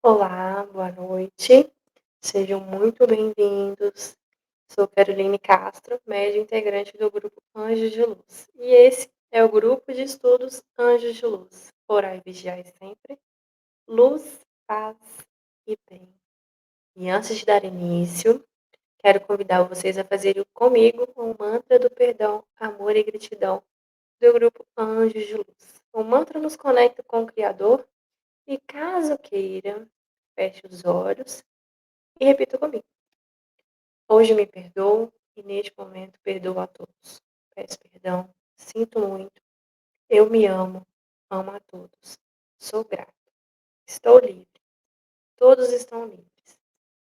Olá, boa noite. Sejam muito bem-vindos. Sou Caroline Castro, média integrante do grupo Anjos de Luz. E esse é o grupo de estudos Anjos de Luz. Orai e vigiai sempre. Luz, paz e bem. E antes de dar início, quero convidar vocês a fazerem comigo o mantra do perdão, amor e gratidão do grupo Anjos de Luz. O mantra nos conecta com o Criador e, caso queira, feche os olhos e repita comigo. Hoje me perdoo e neste momento perdoo a todos. Peço perdão, sinto muito, eu me amo a todos. Sou grato, estou livre, todos estão livres.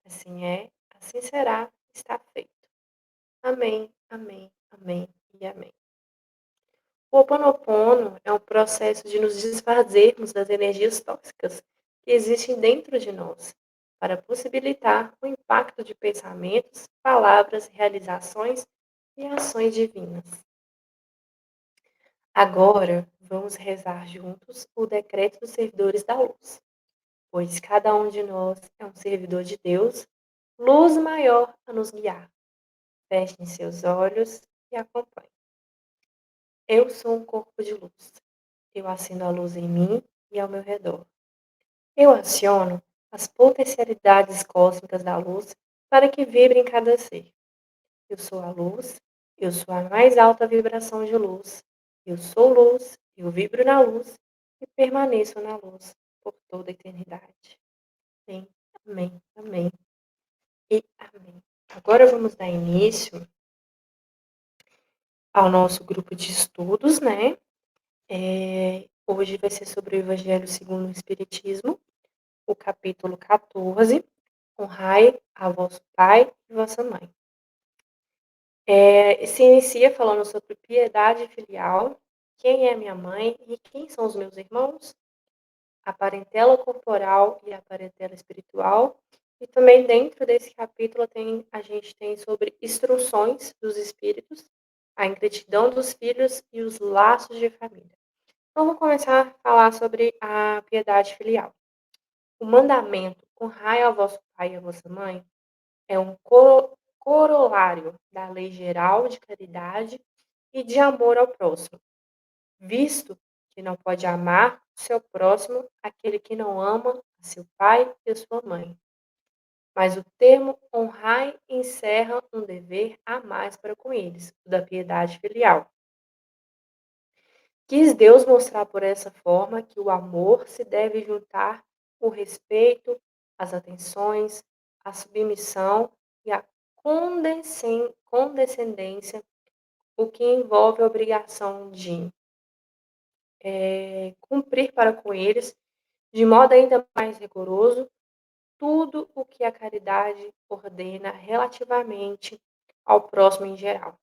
Assim é, assim será, está feito. Amém, amém, amém e amém. O Ho'oponopono é um processo de nos desfazermos das energias tóxicas que existem dentro de nós, para possibilitar o impacto de pensamentos, palavras, realizações e ações divinas. Agora, vamos rezar juntos o decreto dos servidores da luz, pois cada um de nós é um servidor de Deus, luz maior a nos guiar. Fechem seus olhos e acompanhem. Eu sou um corpo de luz. Eu acendo a luz em mim e ao meu redor. Eu aciono as potencialidades cósmicas da luz para que vibrem em cada ser. Eu sou a luz, eu sou a mais alta vibração de luz. Eu sou luz, eu vibro na luz e permaneço na luz por toda a eternidade. Amém, amém, amém e amém. Agora vamos dar início ao nosso grupo de estudos, né? Hoje vai ser sobre o Evangelho segundo o Espiritismo, o capítulo 14, honrai a vosso pai e vossa mãe. Se inicia falando sobre piedade filial, quem é minha mãe e quem são os meus irmãos, a parentela corporal e a parentela espiritual. E também dentro desse capítulo a gente tem sobre instruções dos espíritos, a ingratidão dos filhos e os laços de família. Então, vamos começar a falar sobre a piedade filial. O mandamento honrai ao vosso pai e à vossa mãe é um corolário da lei geral de caridade e de amor ao próximo, visto que não pode amar o seu próximo aquele que não ama a seu pai e a sua mãe. Mas o termo honrai encerra um dever a mais para com eles, o da piedade filial. Quis Deus mostrar por essa forma que o amor se deve juntar o respeito, as atenções, a submissão e a condescendência, o que envolve a obrigação de cumprir para com eles, de modo ainda mais rigoroso, tudo o que a caridade ordena relativamente ao próximo em geral.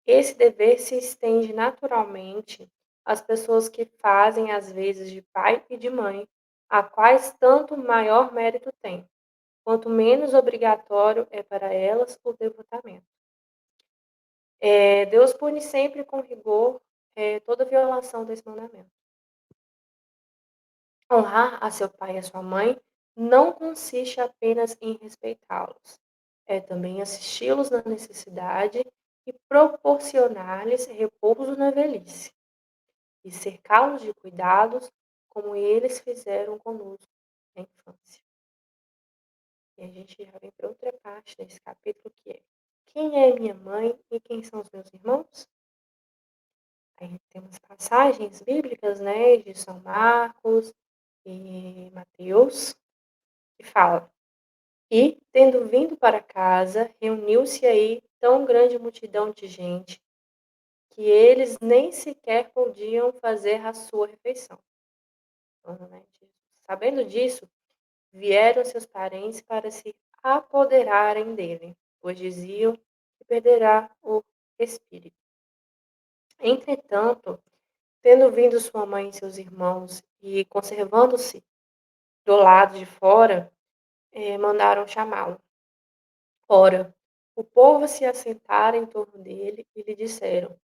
Esse dever se estende naturalmente às pessoas que fazem as vezes de pai e de mãe, a quais tanto maior mérito têm, quanto menos obrigatório é para elas o devotamento. Deus pune sempre com rigor toda violação desse mandamento. Honrar a seu pai e a sua mãe não consiste apenas em respeitá-los, é também assisti-los na necessidade e proporcionar-lhes repouso na velhice, e cercá-los de cuidados como eles fizeram conosco na infância. E a gente já vem para outra parte desse capítulo que é: quem é minha mãe e quem são os meus irmãos? Aí temos passagens bíblicas, né, de São Marcos e Mateus, que fala: e, tendo vindo para casa, reuniu-se aí tão grande multidão de gente, que eles nem sequer podiam fazer a sua refeição. Então, né, sabendo disso, vieram seus parentes para se apoderarem dele, pois diziam que perderá o espírito. Entretanto, tendo vindo sua mãe e seus irmãos, e conservando-se do lado de fora, mandaram chamá-lo. Ora, o povo se assentara em torno dele e lhe disseram: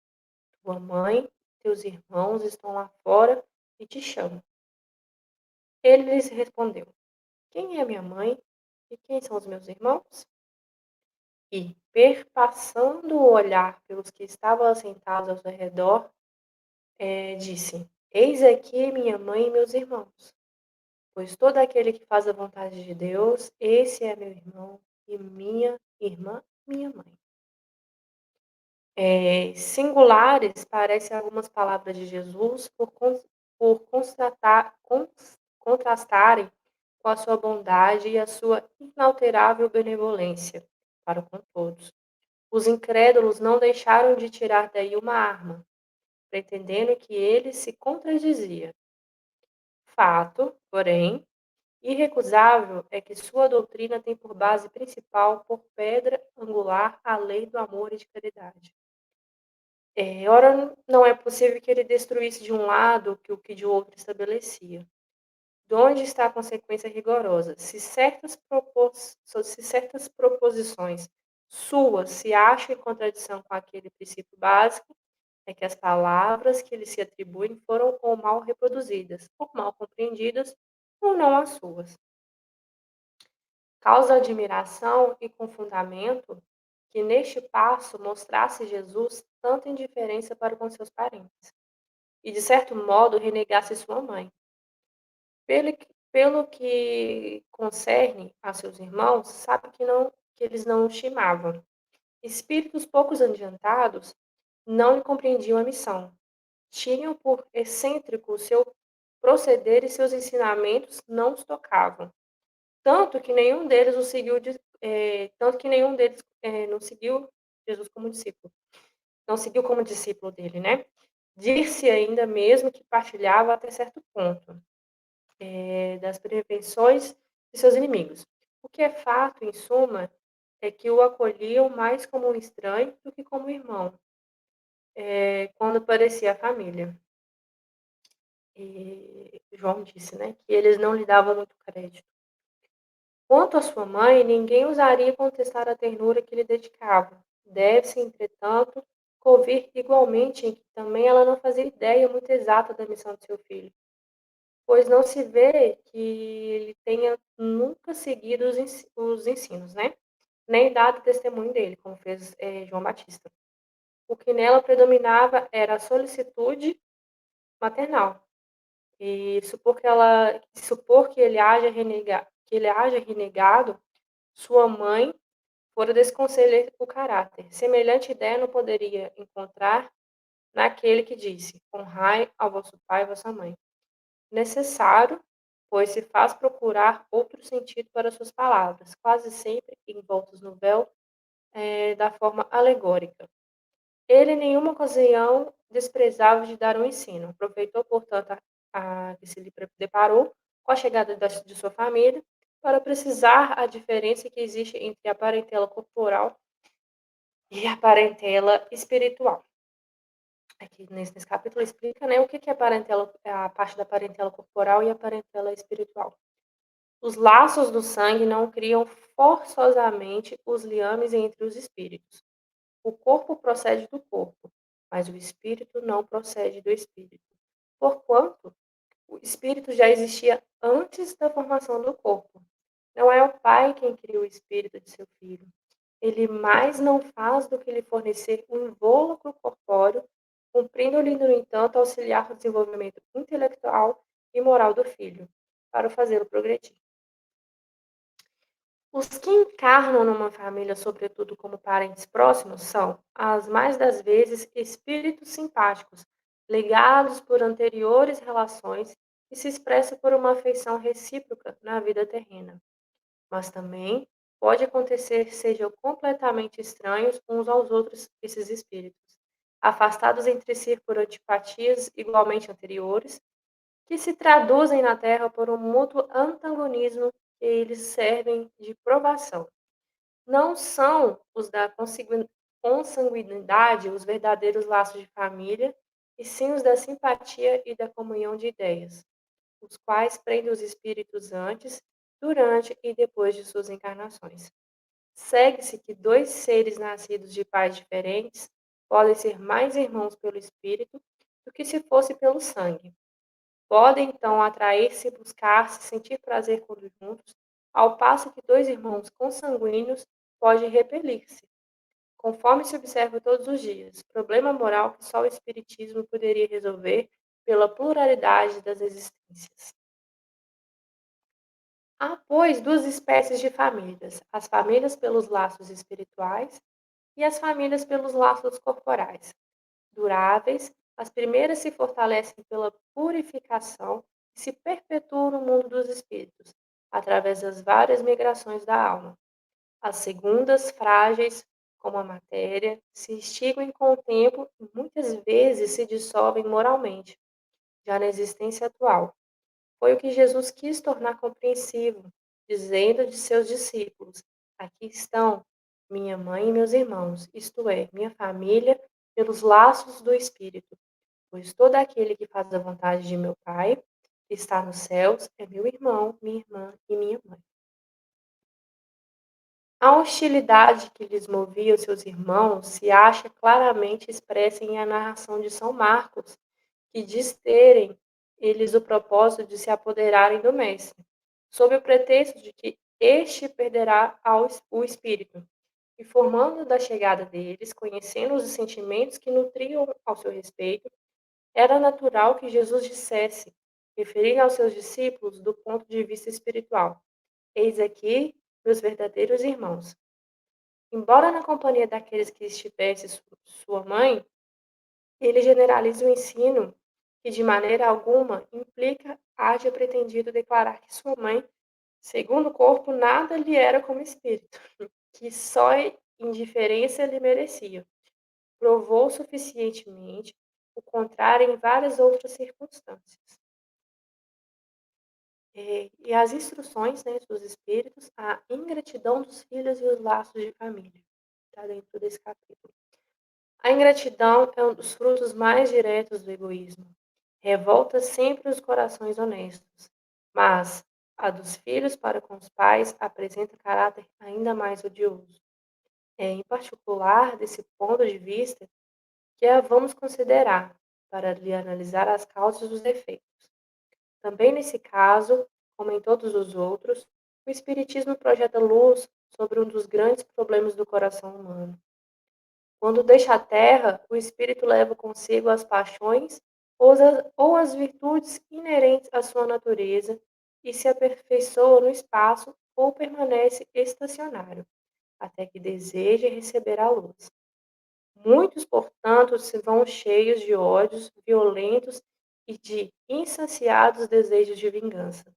tua mãe, teus irmãos estão lá fora e te chamam. Ele lhes respondeu: quem é minha mãe e quem são os meus irmãos? E, perpassando o olhar pelos que estavam assentados ao seu redor, disse: Eis aqui minha mãe e meus irmãos. Pois todo aquele que faz a vontade de Deus, esse é meu irmão e minha irmã, minha mãe. Singulares parecem algumas palavras de Jesus por contrastarem com a sua bondade e a sua inalterável benevolência para com todos. Os incrédulos não deixaram de tirar daí uma arma, pretendendo que ele se contradizia. Fato, porém, irrecusável é que sua doutrina tem por base principal, por pedra angular, a lei do amor e de caridade. Ora, não é possível que ele destruísse de um lado o que de outro estabelecia. De onde está a consequência rigorosa? Se certas proposições suas se acham em contradição com aquele princípio básico, é que as palavras que lhe se atribuem foram ou mal reproduzidas, ou mal compreendidas, ou não as suas. Causa admiração e com fundamento que neste passo mostrasse Jesus tanta indiferença para com seus parentes, e de certo modo renegasse sua mãe. Pelo que concerne a seus irmãos, sabe que eles não o estimavam. Espíritos poucos adiantados não lhe compreendiam a missão. Tinham por excêntrico o seu proceder e seus ensinamentos não os tocavam. Tanto que nenhum deles o seguiu tanto que nenhum deles, não seguiu Jesus como discípulo. Não seguiu como discípulo dele, né. Dir-se ainda mesmo que partilhava até certo ponto, das prevenções de seus inimigos. O que é fato, em suma, é que o acolhiam mais como um estranho do que como um irmão, quando parecia a família. João disse, né, que eles não lhe davam muito crédito. Quanto à sua mãe, ninguém ousaria contestar a ternura que lhe dedicava. Deve-se, entretanto, convir igualmente em que também ela não fazia ideia muito exata da missão de seu filho, pois não se vê que ele tenha nunca seguido os ensinos, né? Nem dado testemunho dele, como fez João Batista. O que nela predominava era a solicitude maternal, e supor que ele haja renegado sua mãe fora desconselhar o caráter. Semelhante ideia não poderia encontrar naquele que disse: Honrai ao vosso pai e vossa mãe. Necessário, pois se faz procurar outro sentido para suas palavras, quase sempre envoltos no véu da forma alegórica. Ele em nenhuma ocasião desprezava de dar um ensino. Aproveitou, portanto, que se lhe deparou com a chegada de sua família para precisar a diferença que existe entre a parentela corporal e a parentela espiritual. Aqui nesse capítulo explica, né, o que é a parte da parentela corporal e a parentela espiritual. Os laços do sangue não criam forçosamente os liames entre os espíritos. O corpo procede do corpo, mas o espírito não procede do espírito. Porquanto, o espírito já existia antes da formação do corpo. Não é o pai quem cria o espírito de seu filho. Ele mais não faz do que lhe fornecer um invólucro corpóreo, cumprindo-lhe, no entanto, auxiliar o desenvolvimento intelectual e moral do filho, para o fazê-lo progredir. Os que encarnam numa família, sobretudo como parentes próximos, são, as mais das vezes, espíritos simpáticos, ligados por anteriores relações e se expressa por uma afeição recíproca na vida terrena. Mas também pode acontecer que sejam completamente estranhos uns aos outros esses espíritos, afastados entre si por antipatias igualmente anteriores, que se traduzem na Terra por um mútuo antagonismo que eles servem de provação. Não são os da consanguinidade os verdadeiros laços de família, e sim os da simpatia e da comunhão de ideias, os quais prendem os espíritos antes, durante e depois de suas encarnações. Segue-se que dois seres nascidos de pais diferentes podem ser mais irmãos pelo espírito do que se fosse pelo sangue. Podem, então, atrair-se, buscar-se, sentir prazer quando juntos, ao passo que dois irmãos consanguíneos podem repelir-se, conforme se observa todos os dias, problema moral que só o Espiritismo poderia resolver pela pluralidade das existências. Há, pois, duas espécies de famílias: as famílias pelos laços espirituais e as famílias pelos laços corporais. Duráveis, as primeiras se fortalecem pela purificação e se perpetuam no mundo dos espíritos, através das várias migrações da alma. As segundas, frágeis como a matéria, se extinguem com o tempo e muitas vezes se dissolvem moralmente, já na existência atual. Foi o que Jesus quis tornar compreensivo, dizendo de seus discípulos: aqui estão minha mãe e meus irmãos, isto é, minha família, pelos laços do Espírito. Pois todo aquele que faz a vontade de meu Pai, que está nos céus, é meu irmão, minha irmã e minha mãe. A hostilidade que lhes movia os seus irmãos se acha claramente expressa em a narração de São Marcos, que diz terem eles o propósito de se apoderarem do Mestre, sob o pretexto de que este perderá o espírito, e formando da chegada deles, conhecendo os sentimentos que nutriam ao seu respeito, era natural que Jesus dissesse, referindo aos seus discípulos do ponto de vista espiritual: eis aqui meus verdadeiros irmãos. Embora na companhia daqueles que estivesse sua mãe, ele generaliza o ensino que de maneira alguma implica haja pretendido declarar que sua mãe, segundo o corpo, nada lhe era como espírito, que só indiferença lhe merecia. Provou suficientemente o contrário em várias outras circunstâncias. E as instruções, né, dos espíritos, a ingratidão dos filhos e os laços de família. Está dentro desse capítulo. A ingratidão é um dos frutos mais diretos do egoísmo. Revolta sempre os corações honestos, mas a dos filhos para com os pais apresenta caráter ainda mais odioso. É em particular desse ponto de vista que a vamos considerar para lhe analisar as causas dos efeitos. Também nesse caso, como em todos os outros, o Espiritismo projeta luz sobre um dos grandes problemas do coração humano. Quando deixa a terra, o espírito leva consigo as paixões ou as virtudes inerentes à sua natureza e se aperfeiçoa no espaço ou permanece estacionário, até que deseje receber a luz. Muitos, portanto, se vão cheios de ódios violentos e de insaciados desejos de vingança.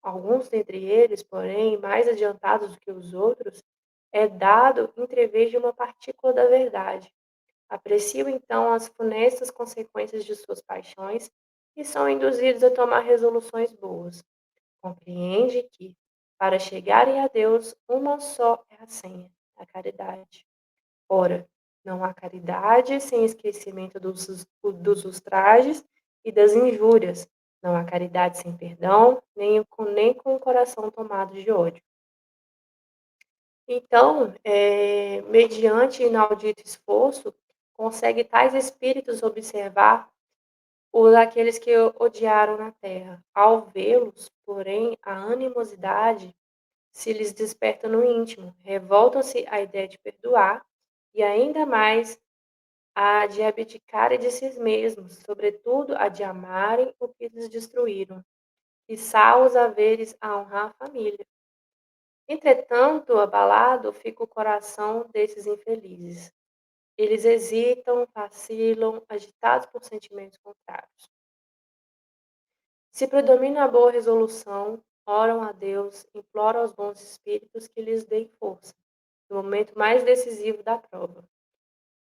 Alguns dentre eles, porém, mais adiantados do que os outros, é dado entrever de uma partícula da verdade. Apreciam então as funestas consequências de suas paixões e são induzidos a tomar resoluções boas. Compreende que, para chegarem a Deus, uma só é a senha, a caridade. Ora, não há caridade sem esquecimento dos ultrajes e das injúrias. Não há caridade sem perdão, nem com o coração tomado de ódio. Então, mediante inaudito esforço, consegue tais espíritos observar os aqueles que odiaram na terra. Ao vê-los, porém, a animosidade se lhes desperta no íntimo, revoltam-se à ideia de perdoar e ainda mais a de abdicarem de si mesmos, sobretudo a de amarem o que lhes destruíram, quiçá os haveres a honrar a família. Entretanto, abalado fica o coração desses infelizes. Eles hesitam, vacilam, agitados por sentimentos contrários. Se predomina a boa resolução, oram a Deus, imploram aos bons espíritos que lhes deem força, no momento mais decisivo da prova.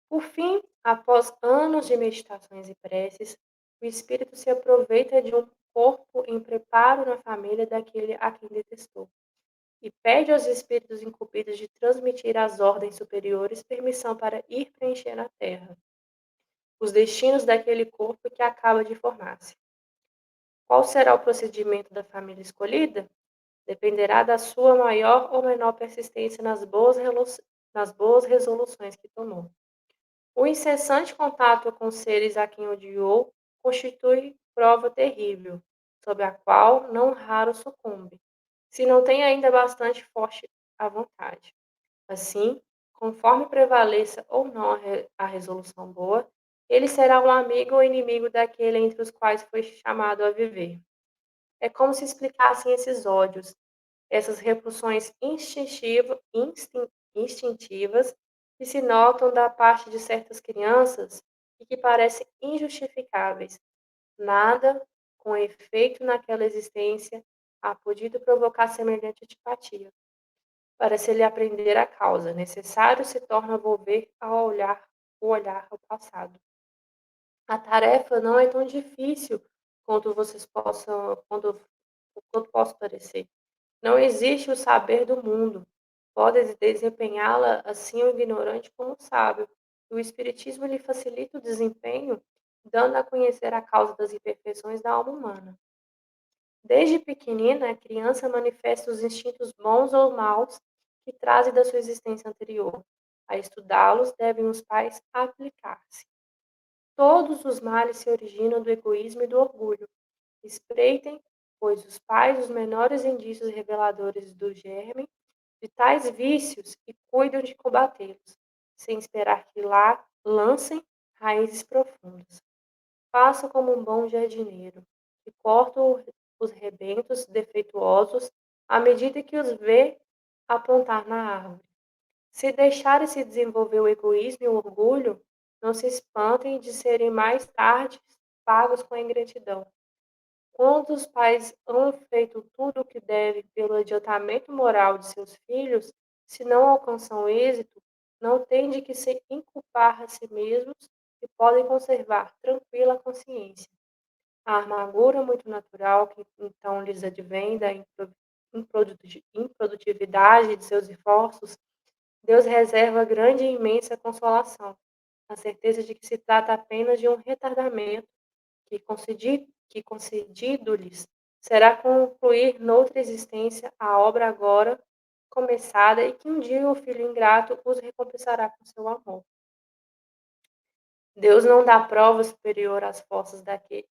Por fim, após anos de meditações e preces, o espírito se aproveita de um corpo em preparo na família daquele a quem detestou e pede aos espíritos incumbidos de transmitir às ordens superiores permissão para ir preencher na terra os destinos daquele corpo que acaba de formar-se. Qual será o procedimento da família escolhida? Dependerá da sua maior ou menor persistência nas boas resoluções que tomou. O incessante contato com seres a quem odiou constitui prova terrível, sob a qual não raro sucumbe. se não tem ainda bastante forte a vontade. Assim, conforme prevaleça ou não a resolução boa, ele será um amigo ou inimigo daquele entre os quais foi chamado a viver. É como se explicassem esses ódios, essas repulsões instintivas que se notam da parte de certas crianças e que parecem injustificáveis. Nada, com efeito naquela existência, há podido provocar semelhante antipatia. Para se lhe aprender a causa, necessário se torna volver o olhar ao passado. A tarefa não é tão difícil quanto vocês possam, quanto possa parecer. Não existe o saber do mundo. Pode desempenhá-la assim o ignorante como o sábio. E o Espiritismo lhe facilita o desempenho, dando a conhecer a causa das imperfeições da alma humana. Desde pequenina, a criança manifesta os instintos bons ou maus que trazem da sua existência anterior. A estudá-los devem os pais aplicar-se. Todos os males se originam do egoísmo e do orgulho. Espreitem, pois, os pais os menores indícios reveladores do germe de tais vícios e cuidam de combatê-los, sem esperar que lá lancem raízes profundas. Faça como um bom jardineiro, que corta os rebentos defeituosos à medida que os vê apontar na árvore. Se deixarem se desenvolver o egoísmo e o orgulho, não se espantem de serem mais tarde pagos com a ingratidão. Quando os pais hão feito tudo o que devem pelo adiantamento moral de seus filhos, se não alcançam êxito, não têm de que se inculpar a si mesmos e podem conservar tranquila a consciência. A amargura muito natural que então lhes advém da improdutividade de seus esforços, Deus reserva grande e imensa consolação, a certeza de que se trata apenas de um retardamento que concedido-lhes será concluir noutra existência a obra agora começada e que um dia o Filho ingrato os recompensará com seu amor. Deus não dá prova superior às forças daquele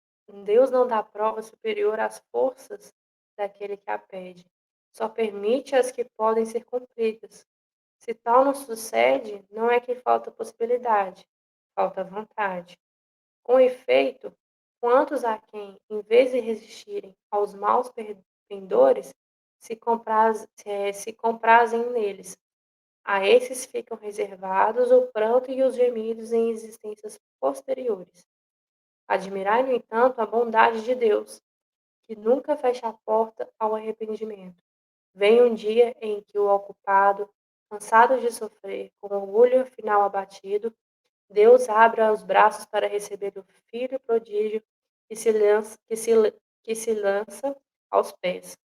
Deus não dá prova superior às forças daquele que a pede. Só permite as que podem ser cumpridas. Se tal não sucede, não é que falta possibilidade, falta vontade. Com efeito, quantos há quem, em vez de resistirem aos maus pendores, se comprazem neles. A esses ficam reservados o pranto e os gemidos em existências posteriores. Admirai, no entanto, a bondade de Deus, que nunca fecha a porta ao arrependimento. Vem um dia em que o ocupado, cansado de sofrer, com orgulho final abatido, Deus abra os braços para receber o filho prodígio que se lança aos pés.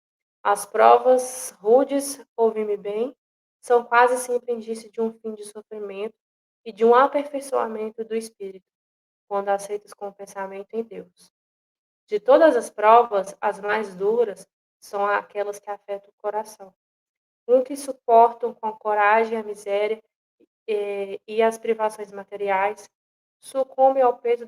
As provas rudes, ouve-me bem, são quase sempre indício de um fim de sofrimento e de um aperfeiçoamento do espírito, quando aceitas com o pensamento em Deus. De todas as provas, as mais duras são aquelas que afetam o coração. Um que suportam com coragem a miséria e as privações materiais, sucumbe ao peso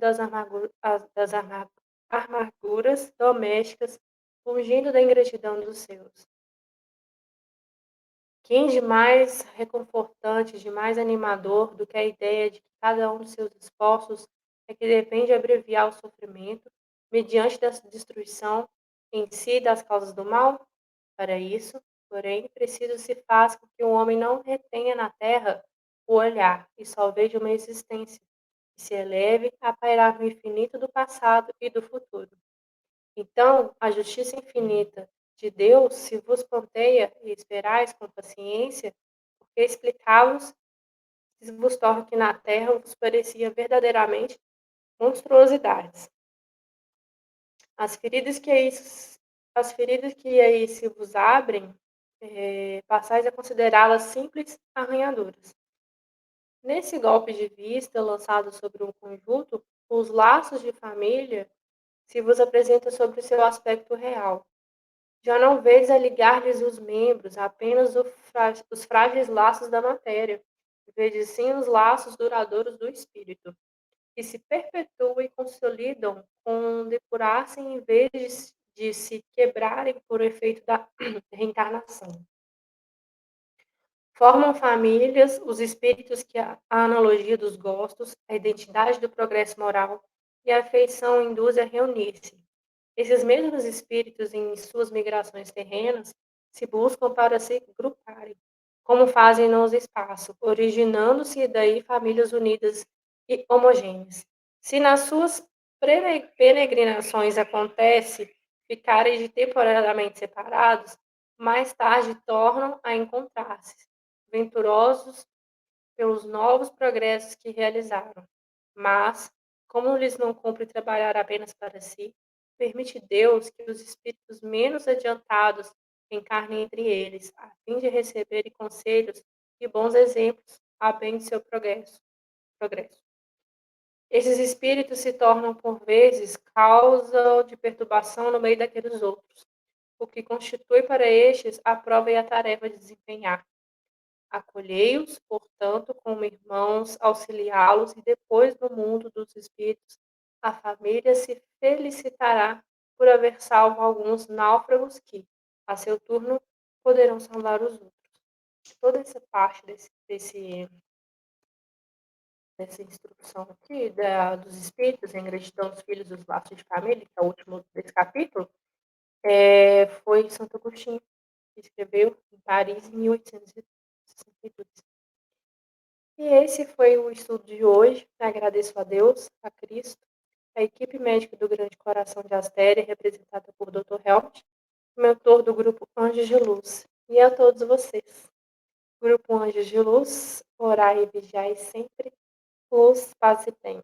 amarguras domésticas, fugindo da ingratidão dos seus. Quem de mais reconfortante, de mais animador do que a ideia de que cada um dos seus esforços é que depende abreviar o sofrimento, mediante da destruição em si das causas do mal? Para isso, porém, preciso se faz com que o homem não retenha na terra o olhar e só veja uma existência, que se eleve a pairar no infinito do passado e do futuro. Então, a justiça infinita de Deus se vos planteia e esperais com paciência, porque explicá-los se vos torna que na terra vos parecia verdadeiramente monstruosidades. As feridas que aí, as feridas que aí se vos abrem, passais a considerá-las simples arranhaduras. Nesse golpe de vista lançado sobre um conjunto, os laços de família se vos apresenta sobre o seu aspecto real. Já não vês a ligar-lhes os membros, apenas os frágeis laços da matéria, vedes sim os laços duradouros do espírito, que se perpetuam e consolidam com depurar-se em vez de se quebrarem por efeito da reencarnação. Formam famílias os espíritos que a analogia dos gostos, a identidade do progresso moral e a afeição induzem a reunir-se. Esses mesmos espíritos, em suas migrações terrenas, se buscam para se gruparem, como fazem no espaço, originando-se daí famílias unidas e homogêneas. Se nas suas peregrinações acontece ficarem de temporariamente separados, mais tarde tornam a encontrar-se, venturosos pelos novos progressos que realizaram. Mas, como lhes não cumpre trabalhar apenas para si, permite Deus que os espíritos menos adiantados encarnem entre eles, a fim de receberem conselhos e bons exemplos a bem de seu progresso. Esses espíritos se tornam, por vezes, causa de perturbação no meio daqueles outros, o que constitui para estes a prova e a tarefa de desempenhar. Acolhei-os, portanto, como irmãos, auxiliá-los, e depois no mundo dos espíritos, a família se felicitará por haver salvo alguns náufragos que, a seu turno, poderão salvar os outros. Toda essa parte dessa instrução aqui dos espíritos em gratidão dos filhos dos laços de família, que é o último desse capítulo, foi Santo Agostinho, que escreveu em Paris em 1862. E esse foi o estudo de hoje. Agradeço a Deus, a Cristo, a equipe médica do Grande Coração de Astéria, representada por Dr. Helmut, mentor do Grupo Anjos de Luz, e a todos vocês. Grupo Anjos de Luz, orai e vigiai sempre, luz, paz e bem.